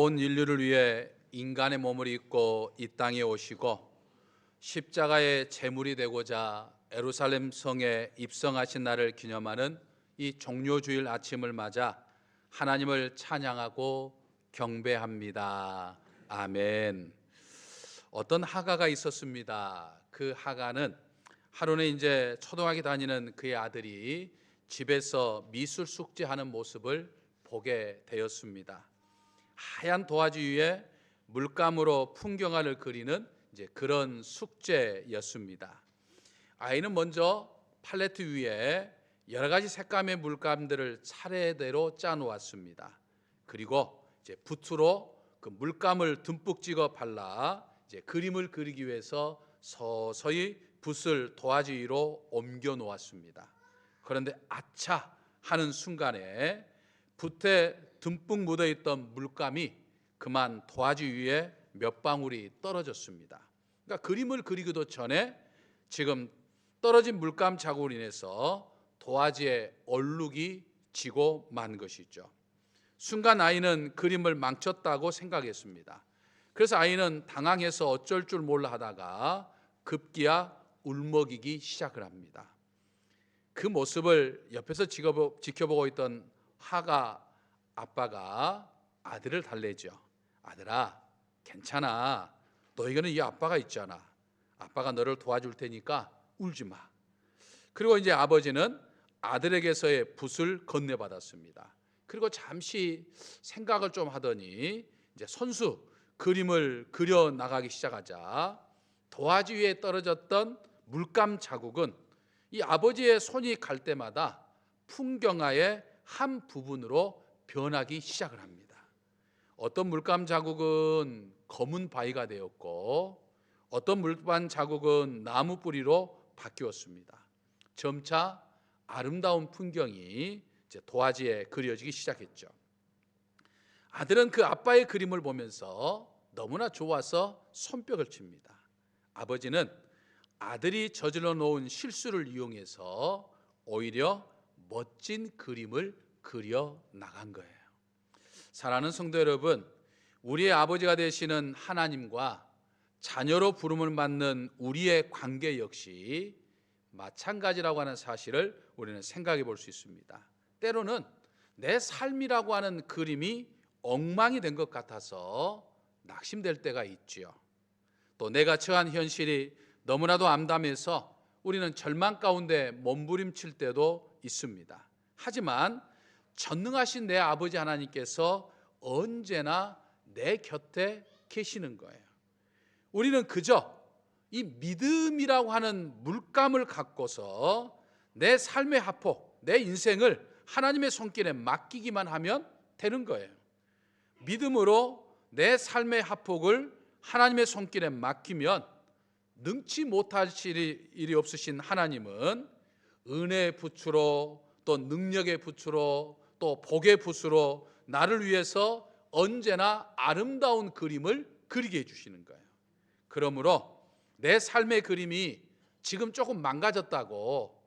온 인류를 위해 인간의 몸을 입고 이 땅에 오시고 십자가의 제물이 되고자 예루살렘 성에 입성하신 날을 기념하는 이 종료주일 아침을 맞아 하나님을 찬양하고 경배합니다. 아멘. 어떤 하가가 있었습니다. 그 하가는 하루는 이제 초등학교 다니는 그의 아들이 집에서 미술 숙제하는 모습을 보게 되었습니다. 하얀 도화지 위에 물감으로 풍경화를 그리는 이제 그런 숙제였습니다. 아이는 먼저 팔레트 위에 여러 가지 색감의 물감들을 차례대로 짜 놓았습니다. 그리고 이제 붓으로 그 물감을 듬뿍 찍어 발라 이제 그림을 그리기 위해서 서서히 붓을 도화지 위로 옮겨 놓았습니다. 그런데 아차 하는 순간에 붓에 듬뿍 묻어 있던 물감이 그만 도화지 위에 몇 방울이 떨어졌습니다. 그러니까 그림을 그리기도 전에 지금 떨어진 물감 자국으로 인해서 도화지에 얼룩이 지고 만 것이죠. 순간 아이는 그림을 망쳤다고 생각했습니다. 그래서 아이는 당황해서 어쩔 줄 몰라 하다가 급기야 울먹이기 시작을 합니다. 그 모습을 옆에서 지켜보고 있던 하가 아빠가 아들을 달래죠. 아들아, 괜찮아. 너에게는 이 아빠가 있잖아. 아빠가 너를 도와줄 테니까 울지 마. 그리고 이제 아버지는 아들에게서의 붓을 건네받았습니다. 그리고 잠시 생각을 좀 하더니 이제 손수 그림을 그려 나가기 시작하자 도화지 위에 떨어졌던 물감 자국은 이 아버지의 손이 갈 때마다 풍경화의 한 부분으로 변하기 시작을 합니다. 어떤 물감 자국은 검은 바위가 되었고 어떤 물감 자국은 나무 뿌리로 바뀌었습니다. 점차 아름다운 풍경이 이제 도화지에 그려지기 시작했죠. 아들은 그 아빠의 그림을 보면서 너무나 좋아서 손뼉을 칩니다. 아버지는 아들이 저질러 놓은 실수를 이용해서 오히려 멋진 그림을 그려 나간 거예요. 사랑하는 성도 여러분, 우리의 아버지가 되시는 하나님과 자녀로 부름을 받는 우리의 관계 역시 마찬가지라고 하는 사실을 우리는 생각해 볼 수 있습니다. 때로는 내 삶이라고 하는 그림이 엉망이 된 것 같아서 낙심될 때가 있지요. 또 내가 처한 현실이 너무나도 암담해서 우리는 절망 가운데 몸부림칠 때도 있습니다. 하지만 전능하신 내 아버지 하나님께서 언제나 내 곁에 계시는 거예요. 우리는 그저 이 믿음이라고 하는 물감을 갖고서 내 삶의 하폭, 내 인생을 하나님의 손길에 맡기기만 하면 되는 거예요. 믿음으로 내 삶의 하폭을 하나님의 손길에 맡기면 능치 못하실 일이 없으신 하나님은 은혜의 붓으로 또 능력의 붓으로 또 복의 붓으로 나를 위해서 언제나 아름다운 그림을 그리게 해주시는 거예요. 그러므로 내 삶의 그림이 지금 조금 망가졌다고,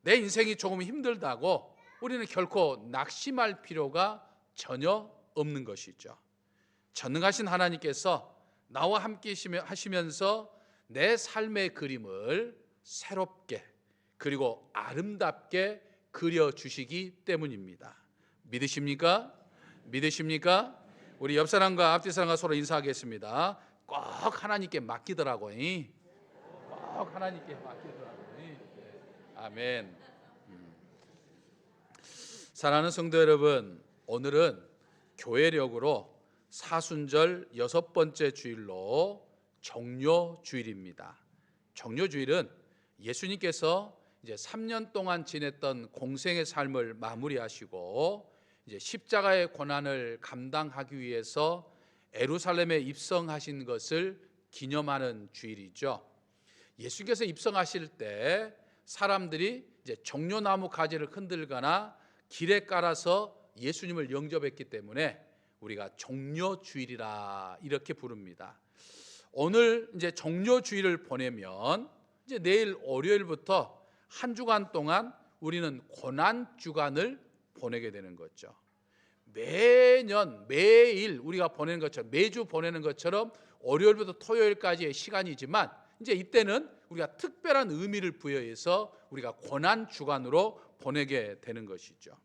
내 인생이 조금 힘들다고 우리는 결코 낙심할 필요가 전혀 없는 것이죠. 전능하신 하나님께서 나와 함께 하시면서 내 삶의 그림을 새롭게 그리고 아름답게 그려주시기 때문입니다. 믿으십니까? 믿으십니까? 우리 옆 사람과 앞뒤 사람과 서로 인사하겠습니다. 꼭 하나님께 맡기더라고. 꼭 하나님께 맡기더라고. 아멘. 사랑하는 성도 여러분, 오늘은 교회력으로 사순절 6번째 주일로 종료주일입니다. 종료주일은 예수님께서 이제 3년 동안 지냈던 공생의 삶을 마무리하시고 이제 십자가의 고난을 감당하기 위해서 예루살렘에 입성하신 것을 기념하는 주일이죠. 예수님께서 입성하실 때 사람들이 이제 종려나무 가지를 흔들거나 길에 깔아서 예수님을 영접했기 때문에 우리가 종료주일이라 이렇게 부릅니다. 오늘 이제 종료주일을 보내면 이제 내일 월요일부터 한 주간 동안 우리는 고난주간을 보내게 되는 거죠. 매년 매일 우리가 보내는 것처럼, 매주 보내는 것처럼 월요일부터 토요일까지의 시간이지만 이제 이때는 우리가 특별한 의미를 부여해서 우리가 고난 주간으로 보내게 되는 것이죠.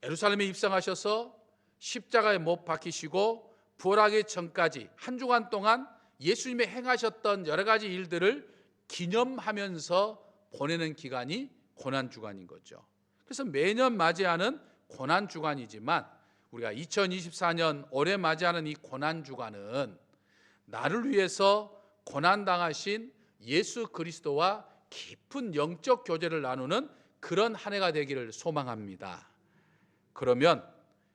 예루살렘에 입성하셔서 십자가에 못 박히시고 부활하기 전까지 한 주간 동안 예수님이 행하셨던 여러 가지 일들을 기념하면서 보내는 기간이 고난 주간인 거죠. 그래서 매년 맞이하는 고난 주간이지만 우리가 2024년 올해 맞이하는 이 고난 주간은 나를 위해서 고난 당하신 예수 그리스도와 깊은 영적 교제를 나누는 그런 한 해가 되기를 소망합니다. 그러면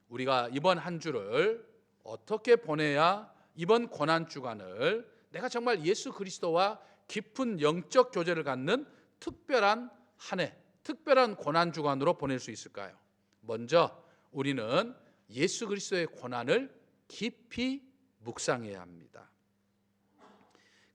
우리가 이번 한 주를 어떻게 보내야 이번 고난 주간을 내가 정말 예수 그리스도와 깊은 영적 교제를 갖는 특별한 한 해, 특별한 고난 주간으로 보낼 수 있을까요? 먼저 우리는 예수 그리스도의 고난을 깊이 묵상해야 합니다.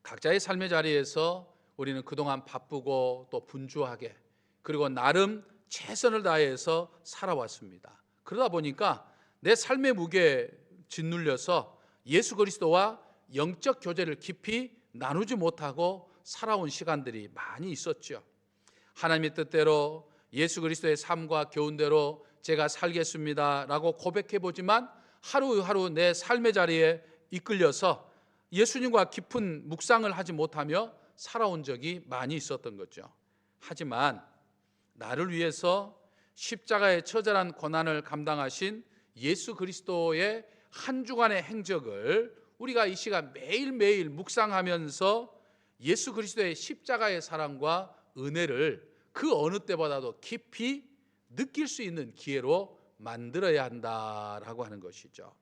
각자의 삶의 자리에서 우리는 그동안 바쁘고 또 분주하게 그리고 나름 최선을 다해서 살아왔습니다. 그러다 보니까 내 삶의 무게에 짓눌려서 예수 그리스도와 영적 교제를 깊이 나누지 못하고 살아온 시간들이 많이 있었죠. 하나님의 뜻대로 예수 그리스도의 삶과 교훈대로 제가 살겠습니다 라고 고백해보지만 하루하루 내 삶의 자리에 이끌려서 예수님과 깊은 묵상을 하지 못하며 살아온 적이 많이 있었던 거죠. 하지만 나를 위해서 십자가의 처절한 고난을 감당하신 예수 그리스도의 한 주간의 행적을 우리가 이 시간 매일매일 묵상하면서 예수 그리스도의 십자가의 사랑과 은혜를 그 어느 때보다도 깊이 느낄 수 있는 기회로 만들어야 한다라고 하는 것이죠.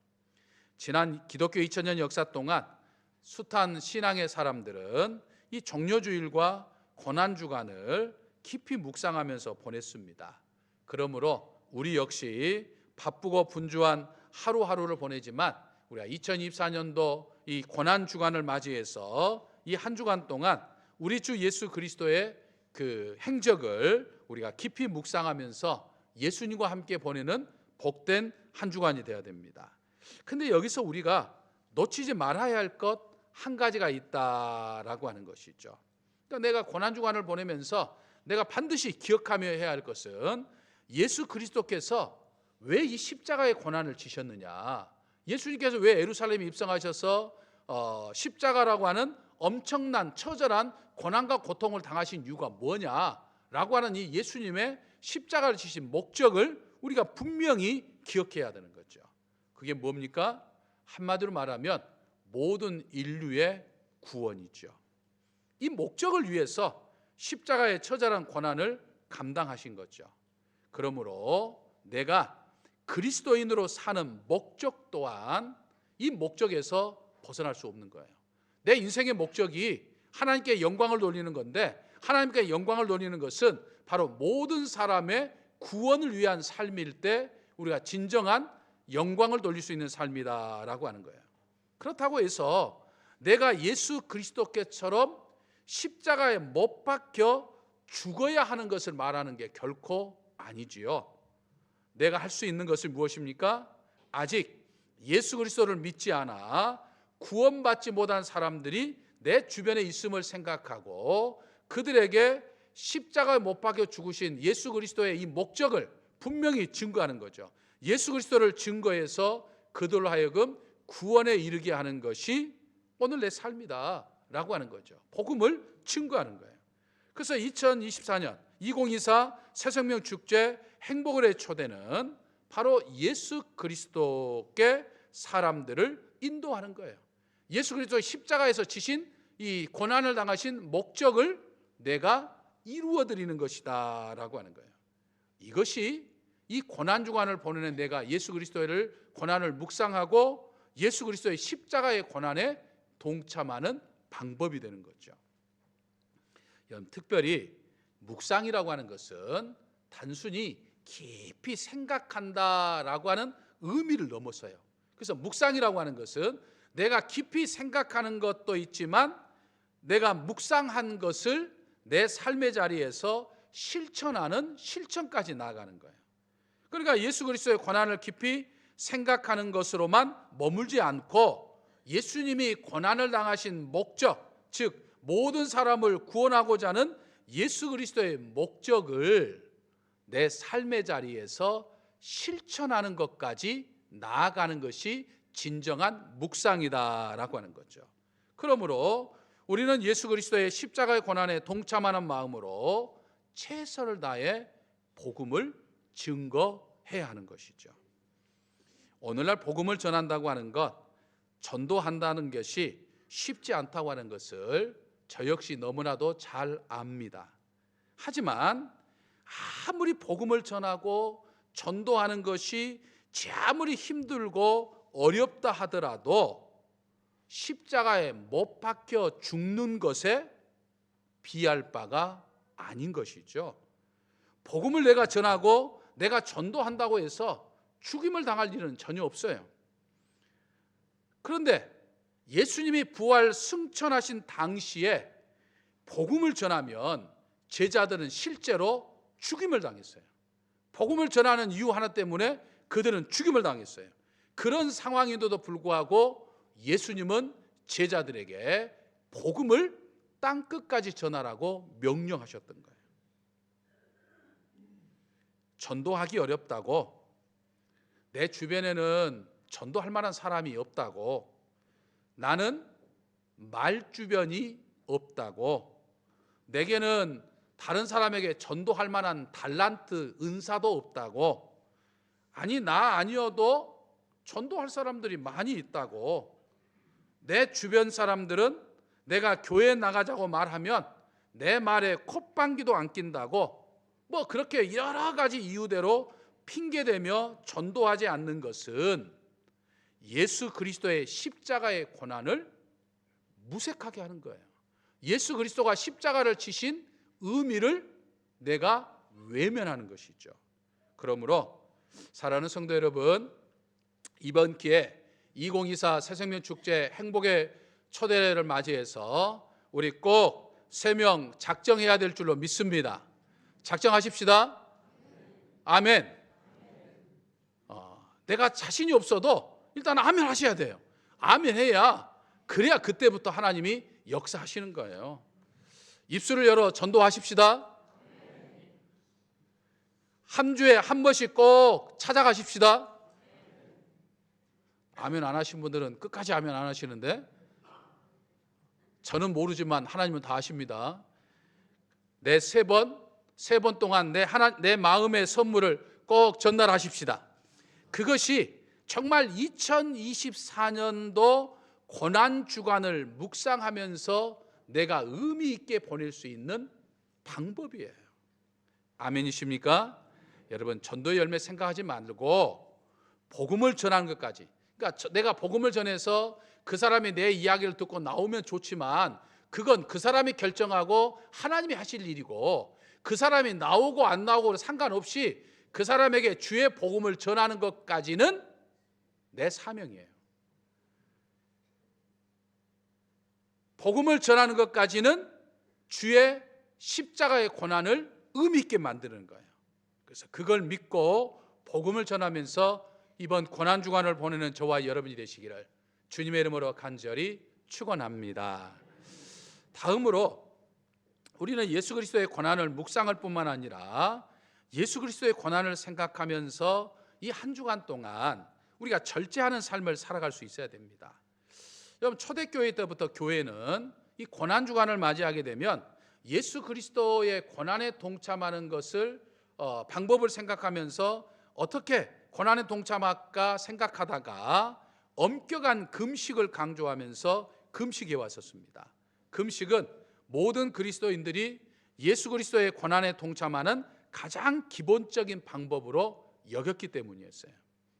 지난 기독교 2000년 역사 동안 숱한 신앙의 사람들은 이 종려주일과 고난주간을 깊이 묵상하면서 보냈습니다. 그러므로 우리 역시 바쁘고 분주한 하루하루를 보내지만 우리가 2024년도 이 고난주간을 맞이해서 이 한 주간 동안 우리 주 예수 그리스도의 그 행적을 우리가 깊이 묵상하면서 예수님과 함께 보내는 복된 한 주간이 되어야 됩니다. 근데 여기서 우리가 놓치지 말아야 할 것 한 가지가 있다라고 하는 것이죠. 그러니까 내가 고난 주간을 보내면서 내가 반드시 기억하며 해야 할 것은 예수 그리스도께서 왜 이 십자가의 고난을 지셨느냐, 예수님께서 왜 예루살렘에 입성하셔서 십자가라고 하는 엄청난 처절한 고난과 고통을 당하신 이유가 뭐냐라고 하는 이 예수님의 십자가를 지신 목적을 우리가 분명히 기억해야 되는 거죠. 그게 뭡니까? 한마디로 말하면 모든 인류의 구원이죠. 이 목적을 위해서 십자가의 처절한 고난을 감당하신 거죠. 그러므로 내가 그리스도인으로 사는 목적 또한 이 목적에서 벗어날 수 없는 거예요. 내 인생의 목적이 하나님께 영광을 돌리는 건데, 하나님께 영광을 돌리는 것은 바로 모든 사람의 구원을 위한 삶일 때 우리가 진정한 영광을 돌릴 수 있는 삶이다라고 하는 거예요. 그렇다고 해서 내가 예수 그리스도께처럼 십자가에 못 박혀 죽어야 하는 것을 말하는 게 결코 아니지요. 내가 할 수 있는 것은 무엇입니까? 아직 예수 그리스도를 믿지 않아 구원받지 못한 사람들이 내 주변에 있음을 생각하고 그들에게 십자가에 못 박혀 죽으신 예수 그리스도의 이 목적을 분명히 증거하는 거죠. 예수 그리스도를 증거해서 그들로 하여금 구원에 이르게 하는 것이 오늘 내 삶이다 라고 하는 거죠. 복음을 증거하는 거예요. 그래서 2024년 2024 새생명 축제 행복을 해 초대는 바로 예수 그리스도께 사람들을 인도하는 거예요. 예수 그리스도 십자가에서 지신 이 고난을 당하신 목적을 내가 이루어 드리는 것이다 라고 하는 거예요. 이것이 이 고난 주간을 보내는 내가 예수 그리스도를 고난을 묵상하고 예수 그리스도의 십자가의 고난에 동참하는 방법이 되는 거죠. 특별히 묵상이라고 하는 것은 단순히 깊이 생각한다라고 하는 의미를 넘어서요. 그래서 묵상이라고 하는 것은 내가 깊이 생각하는 것도 있지만 내가 묵상한 것을 내 삶의 자리에서 실천하는 실천까지 나아가는 거예요. 그러니까 예수 그리스도의 고난을 깊이 생각하는 것으로만 머물지 않고 예수님이 고난을 당하신 목적, 즉 모든 사람을 구원하고자 하는 예수 그리스도의 목적을 내 삶의 자리에서 실천하는 것까지 나아가는 것이 진정한 묵상이다라고 하는 거죠. 그러므로 우리는 예수 그리스도의 십자가의 고난에 동참하는 마음으로 최선을 다해 복음을 증거해야 하는 것이죠. 오늘날 복음을 전한다고 하는 것, 전도한다는 것이 쉽지 않다고 하는 것을 저 역시 너무나도 잘 압니다. 하지만 아무리 복음을 전하고 전도하는 것이 아무리 힘들고 어렵다 하더라도 십자가에 못 박혀 죽는 것에 비할 바가 아닌 것이죠. 복음을 내가 전하고 내가 전도한다고 해서 죽임을 당할 일은 전혀 없어요. 그런데 예수님이 부활 승천하신 당시에 복음을 전하면 제자들은 실제로 죽임을 당했어요. 복음을 전하는 이유 하나 때문에 그들은 죽임을 당했어요. 그런 상황인데도 불구하고 예수님은 제자들에게 복음을 땅끝까지 전하라고 명령하셨던 거예요. 전도하기 어렵다고, 내 주변에는 전도할 만한 사람이 없다고, 나는 말 주변이 없다고, 내게는 다른 사람에게 전도할 만한 달란트, 은사도 없다고, 아니 나 아니어도 전도할 사람들이 많이 있다고, 내 주변 사람들은 내가 교회 나가자고 말하면 내 말에 콧방귀도 안 낀다고, 뭐 그렇게 여러 가지 이유대로 핑계대며 전도하지 않는 것은 예수 그리스도의 십자가의 고난을 무색하게 하는 거예요. 예수 그리스도가 십자가를 치신 의미를 내가 외면하는 것이죠. 그러므로 사랑하는 성도 여러분, 이번 기회에 2024 새생명 축제 행복의 초대를 맞이해서 우리 꼭 3명 작정해야 될 줄로 믿습니다. 작정하십시다. 아멘. 내가 자신이 없어도 일단 아멘 하셔야 돼요. 아멘 해야, 그래야 그때부터 하나님이 역사하시는 거예요. 입술을 열어 전도하십시다. 한 주에 한 번씩 꼭 찾아가십시다. 아멘 안 하신 분들은 끝까지 아멘 안 하시는데, 저는 모르지만 하나님은 다 아십니다. 내 세 번 동안 내 마음의 선물을 꼭 전달하십시다. 그것이 정말 2024년도 고난 주간을 묵상하면서 내가 의미 있게 보낼 수 있는 방법이에요. 아멘이십니까? 여러분, 전도의 열매 생각하지 말고 복음을 전하는 것까지, 그러니까 내가 복음을 전해서 그 사람이 내 이야기를 듣고 나오면 좋지만 그건 그 사람이 결정하고 하나님이 하실 일이고, 그 사람이 나오고 안 나오고 상관없이 그 사람에게 주의 복음을 전하는 것까지는 내 사명이에요. 복음을 전하는 것까지는 주의 십자가의 고난을 의미 있게 만드는 거예요. 그래서 그걸 믿고 복음을 전하면서 이번 고난 주간을 보내는 저와 여러분이 되시기를 주님의 이름으로 간절히 축원합니다. 다음으로 우리는 예수 그리스도의 고난을 묵상할 뿐만 아니라 예수 그리스도의 고난을 생각하면서 이 한 주간 동안 우리가 절제하는 삶을 살아갈 수 있어야 됩니다. 여러분, 초대교회 때부터 교회는 이 고난 주간을 맞이하게 되면 예수 그리스도의 고난에 동참하는 것을 방법을 생각하면서 어떻게 고난에 동참할까 생각하다가 엄격한 금식을 강조하면서 금식에 왔었습니다. 금식은 모든 그리스도인들이 예수 그리스도의 고난에 동참하는 가장 기본적인 방법으로 여겼기 때문이었어요.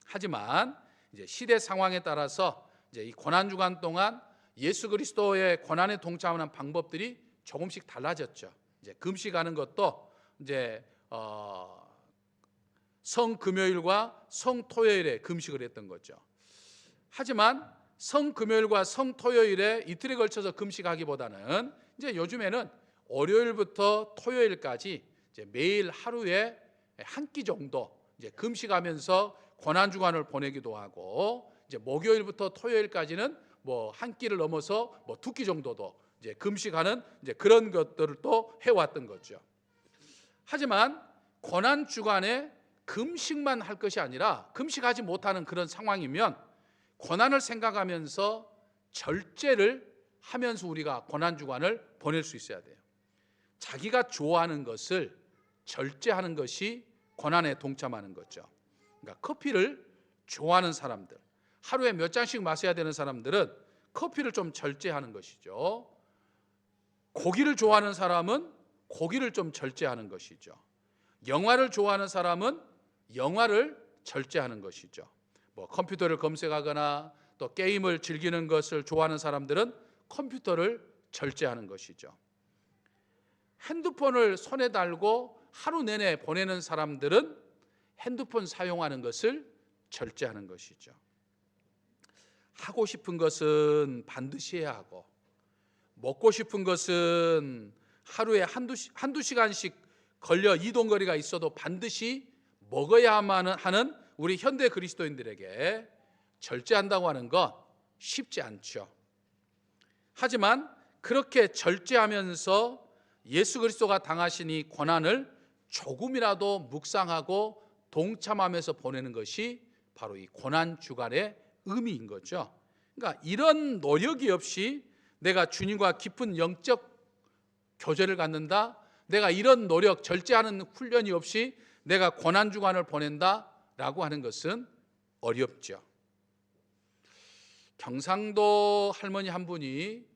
하지만 이제 시대 상황에 따라서 이제 이 고난 주간 동안 예수 그리스도의 고난에 동참하는 방법들이 조금씩 달라졌죠. 이제 금식하는 것도 이제 성금요일과 성토요일에 금식을 했던 거죠. 하지만 성금요일과 성토요일에 이틀에 걸쳐서 금식하기보다는 이제 요즘에는 월요일부터 토요일까지 이제 매일 하루에 한 끼 정도 이제 금식하면서 고난 주간을 보내기도 하고, 이제 목요일부터 토요일까지는 뭐 한 끼를 넘어서 뭐 두 끼 정도도 이제 금식하는 이제 그런 것들을 또 해왔던 거죠. 하지만 고난 주간에 금식만 할 것이 아니라, 금식하지 못하는 그런 상황이면 고난을 생각하면서 절제를 하면서 우리가 고난 주간을 보낼 수 있어야 돼요. 자기가 좋아하는 것을 절제하는 것이 고난에 동참하는 거죠. 그러니까 커피를 좋아하는 사람들, 하루에 몇 잔씩 마셔야 되는 사람들은 커피를 좀 절제하는 것이죠. 고기를 좋아하는 사람은 고기를 좀 절제하는 것이죠. 영화를 좋아하는 사람은 영화를 절제하는 것이죠. 뭐 컴퓨터를 검색하거나 또 게임을 즐기는 것을 좋아하는 사람들은 컴퓨터를 절제하는 것이죠. 핸드폰을 손에 달고 하루 내내 보내는 사람들은 핸드폰 사용하는 것을 절제하는 것이죠. 하고 싶은 것은 반드시 해야 하고, 먹고 싶은 것은 하루에 한두 시간씩 걸려 이동거리가 있어도 반드시 먹어야만 하는 우리 현대 그리스도인들에게 절제한다고 하는 건 쉽지 않죠. 하지만 그렇게 절제하면서 예수 그리스도가 당하신 이 고난을 조금이라도 묵상하고 동참하면서 보내는 것이 바로 이 고난 주간의 의미인 거죠. 그러니까 이런 노력이 없이 내가 주님과 깊은 영적 교제를 갖는다, 내가 이런 노력, 절제하는 훈련이 없이 내가 고난 주간을 보낸다라고 하는 것은 어렵죠. 경상도 할머니 한 분이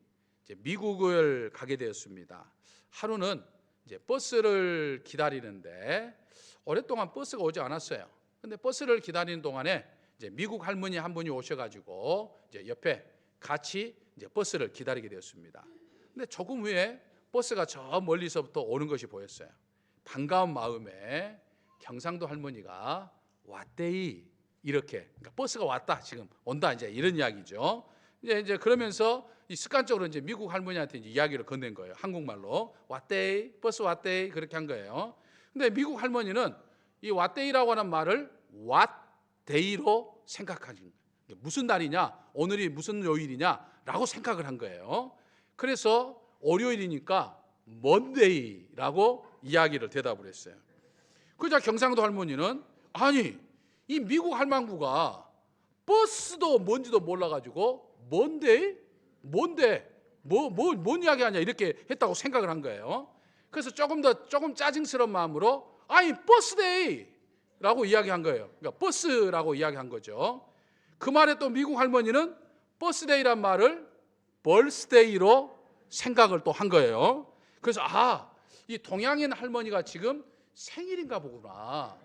이제 미국을 가게 되었습니다. 하루는 이제 버스를 기다리는데 오랫동안 버스가 오지 않았어요. 근데 버스를 기다리는 동안에 이제 미국 할머니 한 분이 오셔가지고 이제 옆에 같이 이제 버스를 기다리게 되었습니다. 근데 조금 후에 버스가 저 멀리서부터 오는 것이 보였어요. 반가운 마음에 경상도 할머니가 왔대이, 이렇게, 그러니까 버스가 왔다, 지금 온다, 이제 이런 이야기죠. 이제 그러면서 이 습관적으로 이제 미국 할머니한테 이제 이야기를 건넨 거예요. 한국말로 왔대이, 버스 왔대이, 그렇게 한 거예요. 근데 미국 할머니는 이 왔대이라고 하는 말을 왓데이로 생각하는 거예요. 무슨 날이냐, 오늘이 무슨 요일이냐라고 생각을 한 거예요. 그래서 월요일이니까 먼데이라고 이야기를 대답을 했어요. 그러자 경상도 할머니는, 아니 이 미국 할망구가 버스도 뭔지도 몰라가지고 먼데이? 뭔데? 뭔 이야기하냐, 이렇게 했다고 생각을 한 거예요. 그래서 조금 짜증스러운 마음으로 아니 버스데이라고 이야기한 거예요. 그러니까 버스라고 이야기한 거죠. 그 말에 또 미국 할머니는 버스데이란 말을 벌스데이로 생각을 또 한 거예요. 그래서 이 동양인 할머니가 지금 생일인가 보구나.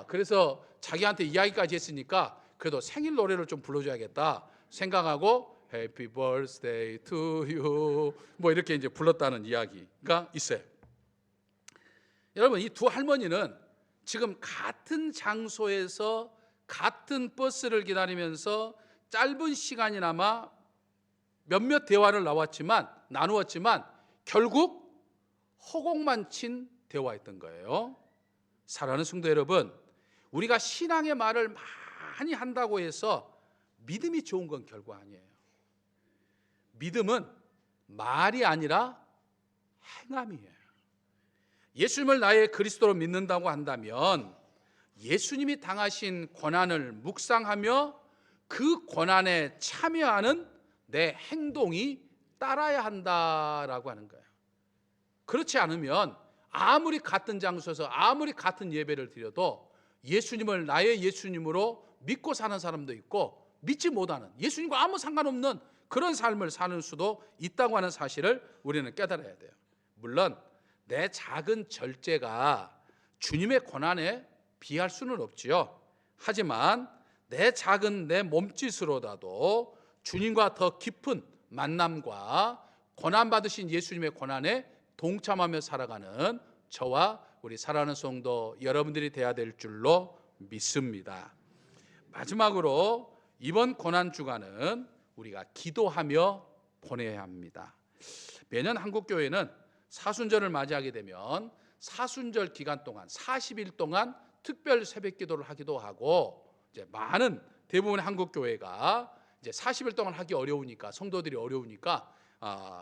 그래서 자기한테 이야기까지 했으니까 그래도 생일 노래를 좀 불러줘야겠다 생각하고 Happy Birthday to you 뭐 이렇게 이제 불렀다는 이야기가 있어요. 여러분, 이 두 할머니는 지금 같은 장소에서 같은 버스를 기다리면서 짧은 시간이나마 몇몇 대화를 나누었지만 결국 허공만 친 대화였던 거예요. 사랑하는 성도 여러분, 우리가 신앙의 말을 많이 한다고 해서 믿음이 좋은 건 결코 아니에요. 믿음은 말이 아니라 행함이에요. 예수님을 나의 그리스도로 믿는다고 한다면 예수님이 당하신 고난을 묵상하며 그 고난에 참여하는 내 행동이 따라야 한다라고 하는 거예요. 그렇지 않으면 아무리 같은 장소에서 아무리 같은 예배를 드려도 예수님을 나의 예수님으로 믿고 사는 사람도 있고 믿지 못하는, 예수님과 아무 상관없는 그런 삶을 사는 수도 있다고 하는 사실을 우리는 깨달아야 돼요. 물론 내 작은 절제가 주님의 고난에 비할 수는 없지요. 하지만 내 작은 내 몸짓으로라도 주님과 더 깊은 만남과 고난받으신 예수님의 고난에 동참하며 살아가는 저와 우리 사랑하는 성도 여러분들이 되어야 될 줄로 믿습니다. 마지막으로 이번 고난 주간은 우리가 기도하며 보내야 합니다. 매년 한국교회는 사순절을 맞이하게 되면 사순절 기간 동안 40일 동안 특별 새벽 기도를 하기도 하고, 이제 많은 대부분의 한국 교회가 이제 40일 동안 하기 어려우니까, 성도들이 어려우니까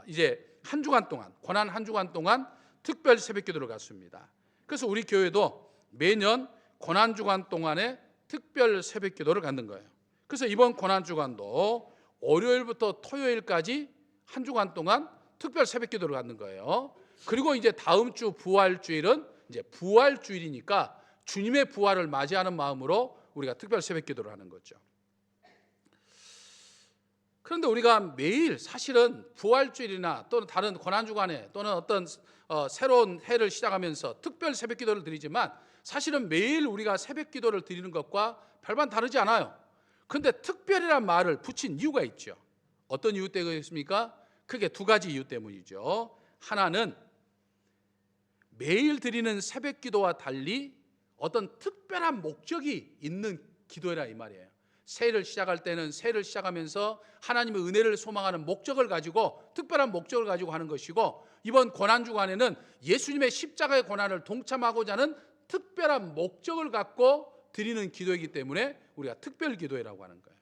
이제 한 주간 동안, 고난 한 주간 동안 특별 새벽 기도를 갖습니다. 그래서 우리 교회도 매년 고난 주간 동안에 특별 새벽 기도를 갖는 거예요. 그래서 이번 고난 주간도 월요일부터 토요일까지 한 주간 동안 특별 새벽 기도를 갖는 거예요. 그리고 이제 다음 주 부활주일은 이제 부활주일이니까 주님의 부활을 맞이하는 마음으로 우리가 특별 새벽 기도를 하는 거죠. 그런데 우리가 매일 사실은 부활주일이나 또는 다른 고난주간에 또는 어떤 새로운 해를 시작하면서 특별 새벽 기도를 드리지만, 사실은 매일 우리가 새벽 기도를 드리는 것과 별반 다르지 않아요. 그런데 특별이란 말을 붙인 이유가 있죠. 어떤 이유 때문이겠습니까? 크게 두 가지 이유 때문이죠. 하나는 매일 드리는 새벽 기도와 달리 어떤 특별한 목적이 있는 기도라 이 말이에요. 새해를 시작할 때는 새해를 시작하면서 하나님의 은혜를 소망하는 목적을 가지고, 특별한 목적을 가지고 하는 것이고, 이번 고난주간에는 예수님의 십자가의 고난을 동참하고자 하는 특별한 목적을 갖고 드리는 기도이기 때문에 우리가 특별 기도회라고 하는 거예요.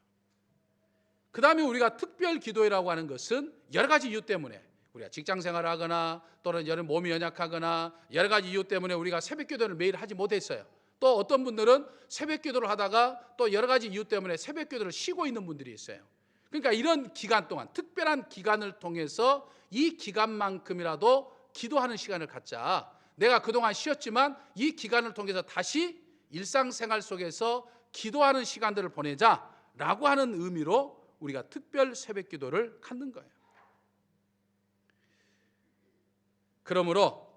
그 다음에 우리가 특별 기도회라고 하는 것은 여러 가지 이유 때문에, 우리가 직장 생활을 하거나 또는 여러 몸이 연약하거나 여러 가지 이유 때문에 우리가 새벽 기도를 매일 하지 못했어요. 또 어떤 분들은 새벽 기도를 하다가 또 여러 가지 이유 때문에 새벽 기도를 쉬고 있는 분들이 있어요. 그러니까 이런 기간 동안, 특별한 기간을 통해서 이 기간만큼이라도 기도하는 시간을 갖자. 내가 그동안 쉬었지만 이 기간을 통해서 다시 일상생활 속에서 기도하는 시간들을 보내자라고 하는 의미로 우리가 특별 새벽 기도를 갖는 거예요. 그러므로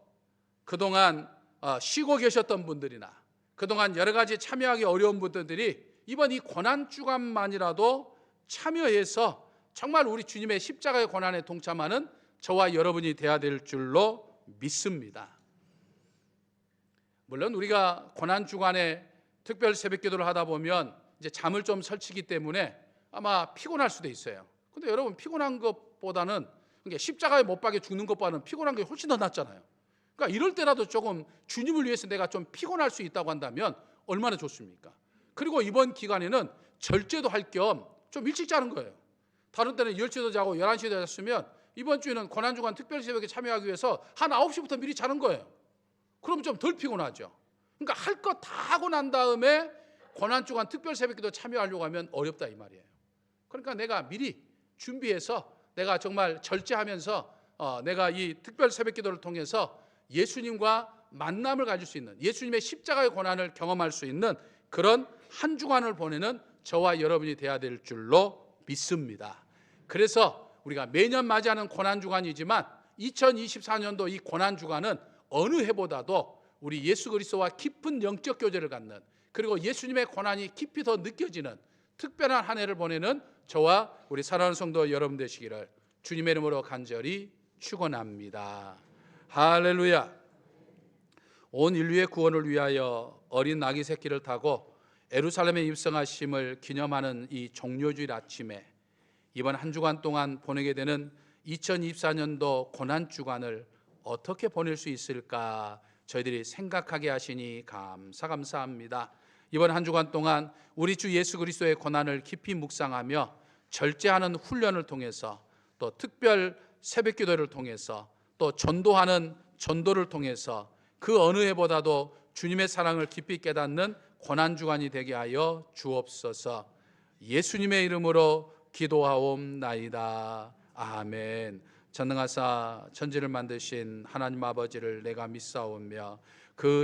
그동안 쉬고 계셨던 분들이나 그동안 여러 가지 참여하기 어려운 분들이 이번 이 고난주간만이라도 참여해서 정말 우리 주님의 십자가의 고난에 동참하는 저와 여러분이 되어야 될 줄로 믿습니다. 물론 우리가 고난주간에 특별 새벽 기도를 하다 보면 이제 잠을 좀 설치기 때문에 아마 피곤할 수도 있어요. 근데 여러분, 피곤한 것보다는, 그러니까 십자가에 못 박혀 죽는 것보다는 피곤한 게 훨씬 더 낫잖아요. 그러니까 이럴 때라도 조금 주님을 위해서 내가 좀 피곤할 수 있다고 한다면 얼마나 좋습니까? 그리고 이번 기간에는 절제도 할 겸 좀 일찍 자는 거예요. 다른 때는 10시도 자고 11시도 잤으면 이번 주에는 고난주간 특별 새벽에 참여하기 위해서 한 9시부터 미리 자는 거예요. 그럼 좀 덜 피곤하죠. 그러니까 할 거 다 하고 난 다음에 고난주간 특별 새벽기도 참여하려고 하면 어렵다 이 말이에요. 그러니까 내가 미리 준비해서 내가 정말 절제하면서 내가 이 특별 새벽기도를 통해서 예수님과 만남을 가질 수 있는, 예수님의 십자가의 고난을 경험할 수 있는 그런 한 주간을 보내는 저와 여러분이 되어야 될 줄로 믿습니다. 그래서 우리가 매년 맞이하는 고난주간이지만 2024년도 이 고난주간은 어느 해보다도 우리 예수 그리스도와 깊은 영적 교제를 갖는, 그리고 예수님의 고난이 깊이 더 느껴지는 특별한 한 해를 보내는 저와 우리 사랑하는 성도 여러분 되시기를 주님의 이름으로 간절히 축원합니다. 할렐루야. 온 인류의 구원을 위하여 어린 아기 새끼를 타고 예루살렘에 입성하심을 기념하는 이 종료주일 아침에 이번 한 주간 동안 보내게 되는 2024년도 고난주간을 어떻게 보낼 수 있을까 저희들이 생각하게 하시니 감사합니다. 이번 한 주간 동안 우리 주 예수 그리스도의 고난을 깊이 묵상하며 절제하는 훈련을 통해서, 또 특별 새벽 기도를 통해서, 또 전도하는 전도를 통해서 그 어느 해보다도 주님의 사랑을 깊이 깨닫는 고난주간이 되게 하여 주옵소서. 예수님의 이름으로 기도하옵나이다. 아멘. 전능하사 천지를 만드신 하나님 아버지를 내가 믿사오며 그